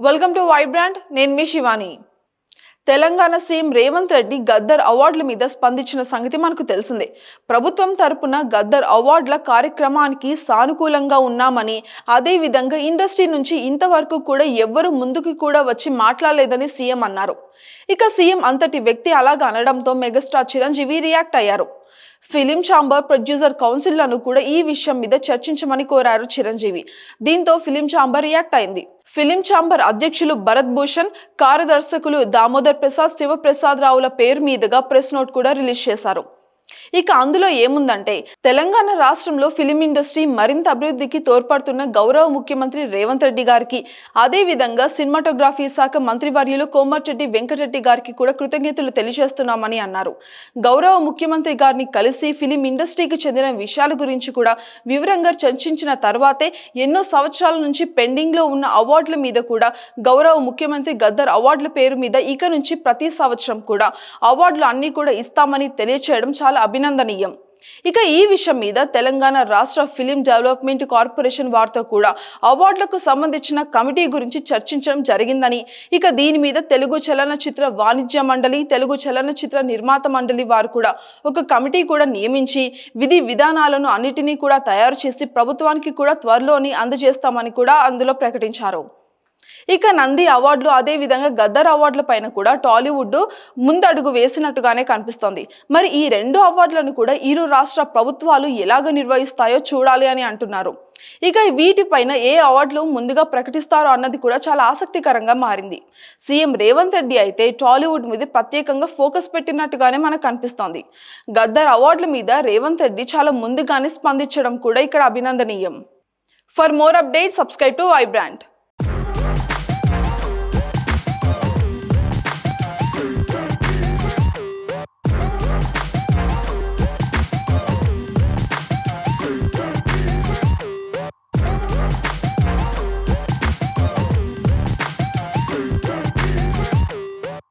Welcome to Vibrant. నేను మీ Shivani. Telangana CM Revanth Reddy Gaddar అవార్డుల మీద స్పందించిన సంగతి మనకు తెలిసిందే. ప్రభుత్వం తరపున గద్దర్ అవార్డుల కార్యక్రమానికి సానుకూలంగా ఉన్నామని, అదే విధంగా ఇండస్ట్రీ నుంచి ఇంతవరకు కూడా ఎవ్వరు ముందుకు కూడా వచ్చి మాట్లాడలేదని సీఎం అన్నారు. ఇక సీఎం అంతటి వ్యక్తి అలాగ అనడంతో మెగాస్టార్ చిరంజీవి రియాక్ట్ అయ్యారు. ఫిలిం ఛాంబర్ ప్రొడ్యూసర్ కౌన్సిల్లను కూడా ఈ విషయం మీద చర్చించమని కోరారు చిరంజీవి. దీంతో ఫిలిం ఛాంబర్ రియాక్ట్ అయింది. ఫిలిం ఛాంబర్ అధ్యక్షులు భరత్ భూషణ్, కార్యదర్శకులు దామోదర్ ప్రసాద్, శివప్రసాద్ రావుల పేరు మీదుగా ప్రెస్ నోట్ కూడా రిలీజ్ చేశారు. ఇక అందులో ఏముందంటే, తెలంగాణ రాష్ట్రంలో ఫిలిం ఇండస్ట్రీ మరింత అభివృద్ధికి తోడ్పడుతున్న గౌరవ ముఖ్యమంత్రి రేవంత్ రెడ్డి గారికి, అదే విధంగా సినిమాటోగ్రఫీ శాఖ మంత్రివర్యులు కోమటిరెడ్డి వెంకటరెడ్డి గారికి కూడా కృతజ్ఞతలు తెలియజేస్తున్నామని అన్నారు. గౌరవ ముఖ్యమంత్రి గారిని కలిసి ఫిలిం ఇండస్ట్రీకి చెందిన విషయాల గురించి కూడా వివరంగా చర్చించిన తర్వాతే ఎన్నో సంవత్సరాల నుంచి పెండింగ్ లో ఉన్న అవార్డుల మీద కూడా గౌరవ ముఖ్యమంత్రి గద్దర్ అవార్డుల పేరు మీద ఇక నుంచి ప్రతి సంవత్సరం కూడా అవార్డులు అన్ని కూడా ఇస్తామని తెలియచేయడం చాలా అభినందనీయం. ఇక ఈ విషయం మీద తెలంగాణ రాష్ట్ర ఫిలిం డెవలప్మెంట్ కార్పొరేషన్ వారితో కూడా అవార్డులకు సంబంధించిన కమిటీ గురించి చర్చించడం జరిగిందని, ఇక దీని మీద తెలుగు చలనచిత్ర వాణిజ్య మండలి, తెలుగు చలనచిత్ర నిర్మాత మండలి వారు కూడా ఒక కమిటీ కూడా నియమించి విధి విధానాలను అన్నిటినీ కూడా తయారు చేసి ప్రభుత్వానికి కూడా త్వరలోని అందజేస్తామని కూడా అందులో ప్రకటించారు. ఇక నంది అవార్డులు, అదే విధంగా గద్దర్ అవార్డుల పైన కూడా టాలీవుడ్ ముందడుగు వేసినట్టుగానే కనిపిస్తోంది. మరి ఈ రెండు అవార్డులను కూడా ఇరు రాష్ట్ర ప్రభుత్వాలు ఎలాగ నిర్వహిస్తాయో చూడాలి అని అంటున్నారు. ఇక వీటిపైన ఏ అవార్డులు ముందుగా ప్రకటిస్తారో అన్నది కూడా చాలా ఆసక్తికరంగా మారింది. సీఎం రేవంత్ రెడ్డి అయితే టాలీవుడ్ మీద ప్రత్యేకంగా ఫోకస్ పెట్టినట్టుగానే మనకు కనిపిస్తోంది. గద్దర్ అవార్డుల మీద రేవంత్ రెడ్డి చాలా ముందుగానే స్పందించడం కూడా ఇక్కడ అభినందనీయం. For more updates, subscribe to Vibrant.